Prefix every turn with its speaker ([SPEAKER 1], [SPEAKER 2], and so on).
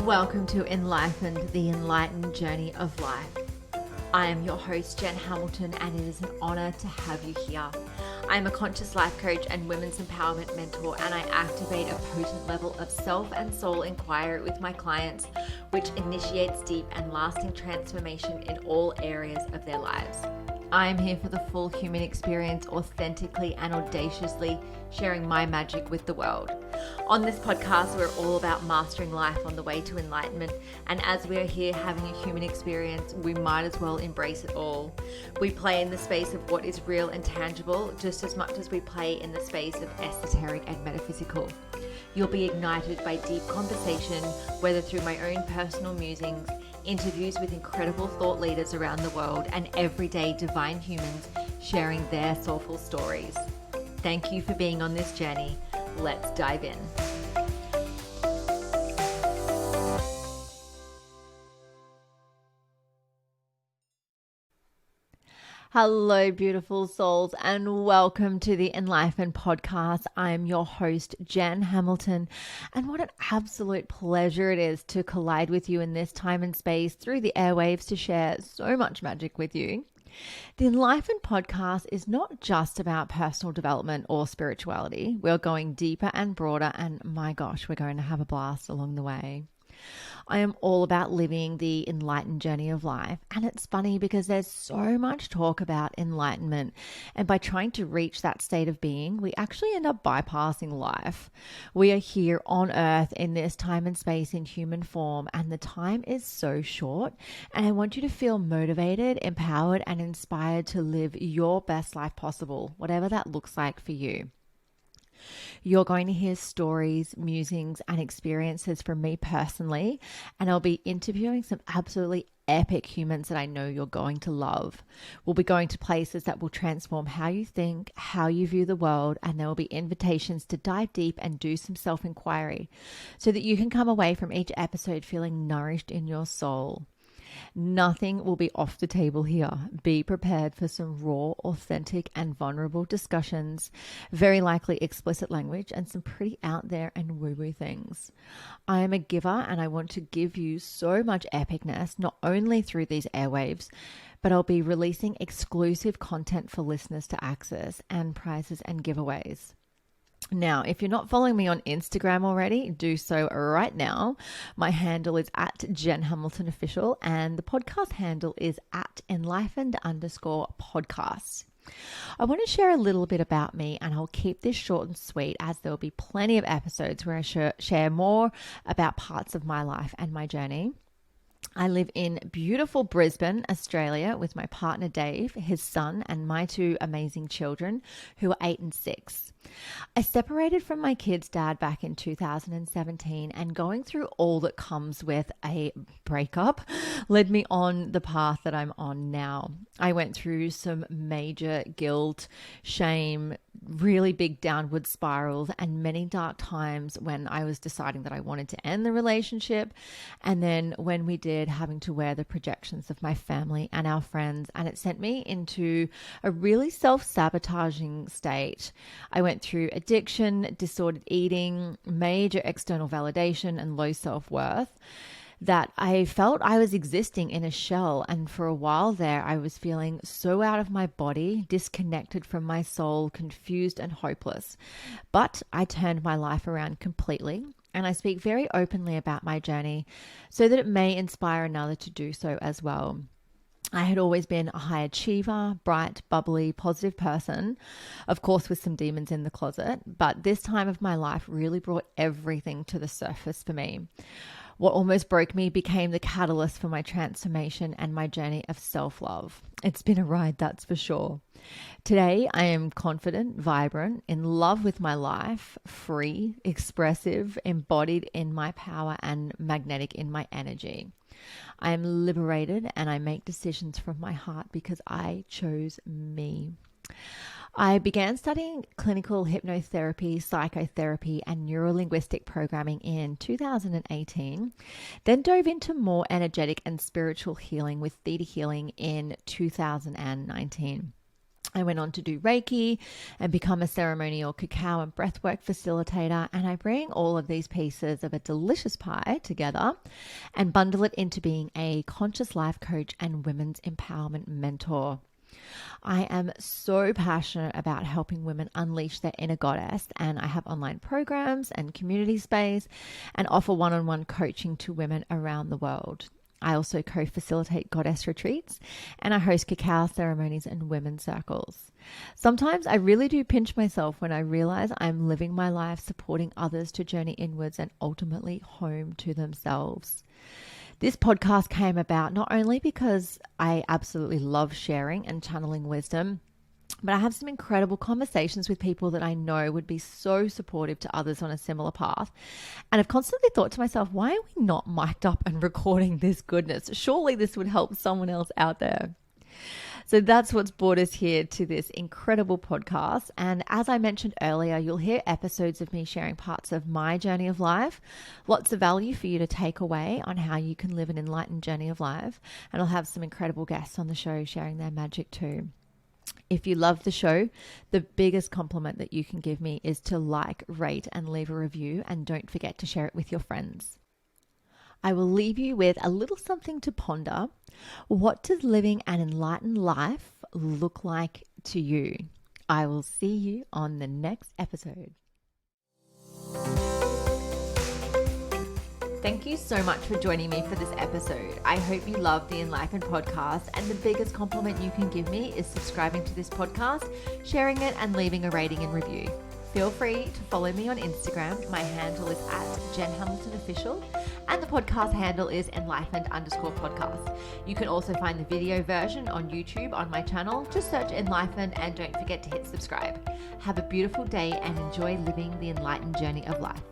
[SPEAKER 1] Welcome to enLIFEned, the enlightened journey of life. I am your host, Jen Hamilton, and it is an honor to have you here. I am a conscious life coach and women's empowerment mentor, and I activate a potent level of self and soul inquiry with my clients, which initiates deep and lasting transformation in all areas of their lives. I am here for the full human experience, authentically and audaciously sharing my magic with the world. On this podcast, we're all about mastering life on the way to enlightenment. And as we are here having a human experience, we might as well embrace it all. We play in the space of what is real and tangible, just as much as we play in the space of esoteric and metaphysical. You'll be ignited by deep conversation, whether through my own personal musings, interviews with incredible thought leaders around the world, and everyday divine humans sharing their soulful stories. Thank you for being on this journey. Let's dive in. Hello, beautiful souls, and welcome to the enLIFEned podcast. I'm your host, Jen Hamilton, and what an absolute pleasure it is to collide with you in this time and space through the airwaves to share so much magic with you. The enLIFEned podcast is not just about personal development or spirituality. We're going deeper and broader, and my gosh, we're going to have a blast along the way. I am all about living the enlightened journey of life. And it's funny because there's so much talk about enlightenment. And by trying to reach that state of being, we actually end up bypassing life. We are here on earth in this time and space in human form, and the time is so short. And I want you to feel motivated, empowered, and inspired to live your best life possible, whatever that looks like for you. You're going to hear stories, musings, and experiences from me personally, and I'll be interviewing some absolutely epic humans that I know you're going to love. We'll be going to places that will transform how you think, how you view the world, and there will be invitations to dive deep and do some self-inquiry so that you can come away from each episode feeling nourished in your soul. Nothing will be off the table here. Be prepared for some raw, authentic, and vulnerable discussions, very likely explicit language, and some pretty out there and woo-woo things. I am a giver, and I want to give you so much epicness, not only through these airwaves, but I'll be releasing exclusive content for listeners to access, and prizes and giveaways. Now, if you're not following me on Instagram already, do so right now. My handle is at Jen Hamilton Official, and the podcast handle is at enLIFEned_podcast. I want to share a little bit about me, and I'll keep this short and sweet as there will be plenty of episodes where I share more about parts of my life and my journey. I live in beautiful Brisbane, Australia, with my partner Dave, his son, and my two amazing children who are 8 and 6. I separated from my kids' dad back in 2017, and going through all that comes with a breakup led me on the path that I'm on now. I went through some major guilt, shame, really big downward spirals, and many dark times when I was deciding that I wanted to end the relationship. And then when we did, having to wear the projections of my family and our friends, and it sent me into a really self-sabotaging state. I went through addiction, disordered eating, major external validation, and low self-worth, that I felt I was existing in a shell. And for a while there, I was feeling so out of my body, disconnected from my soul, confused and hopeless. But I turned my life around completely, and I speak very openly about my journey so that it may inspire another to do so as well. I had always been a high achiever, bright, bubbly, positive person, of course with some demons in the closet, but this time of my life really brought everything to the surface for me. What almost broke me became the catalyst for my transformation and my journey of self-love. It's been a ride, that's for sure. Today, I am confident, vibrant, in love with my life, free, expressive, embodied in my power, and magnetic in my energy. I am liberated, and I make decisions from my heart because I chose me. I began studying clinical hypnotherapy, psychotherapy, and neurolinguistic programming in 2018, then dove into more energetic and spiritual healing with theta healing in 2019. I went on to do Reiki and become a ceremonial cacao and breathwork facilitator. And I bring all of these pieces of a delicious pie together and bundle it into being a conscious life coach and women's empowerment mentor. I am so passionate about helping women unleash their inner goddess, and I have online programs and community space and offer one-on-one coaching to women around the world. I also co-facilitate goddess retreats, and I host cacao ceremonies and women's circles. Sometimes I really do pinch myself when I realize I'm living my life supporting others to journey inwards and ultimately home to themselves. This podcast came about not only because I absolutely love sharing and channeling wisdom, but I have some incredible conversations with people that I know would be so supportive to others on a similar path. And I've constantly thought to myself, why are we not mic'd up and recording this goodness? Surely this would help someone else out there. So that's what's brought us here to this incredible podcast. And as I mentioned earlier, you'll hear episodes of me sharing parts of my journey of life, lots of value for you to take away on how you can live an enlightened journey of life. And I'll have some incredible guests on the show sharing their magic too. If you love the show, the biggest compliment that you can give me is to like, rate, and leave a review. And don't forget to share it with your friends. I will leave you with a little something to ponder. What does living an enlightened life look like to you? I will see you on the next episode. Thank you so much for joining me for this episode. I hope you love the enLIFEned podcast, and the biggest compliment you can give me is subscribing to this podcast, sharing it, and leaving a rating and review. Feel free to follow me on Instagram. My handle is @JenHamiltonOfficial, and the podcast handle is enLIFEned_podcast. You can also find the video version on YouTube on my channel. Just search enLIFEned and don't forget to hit subscribe. Have a beautiful day and enjoy living the enlightened journey of life.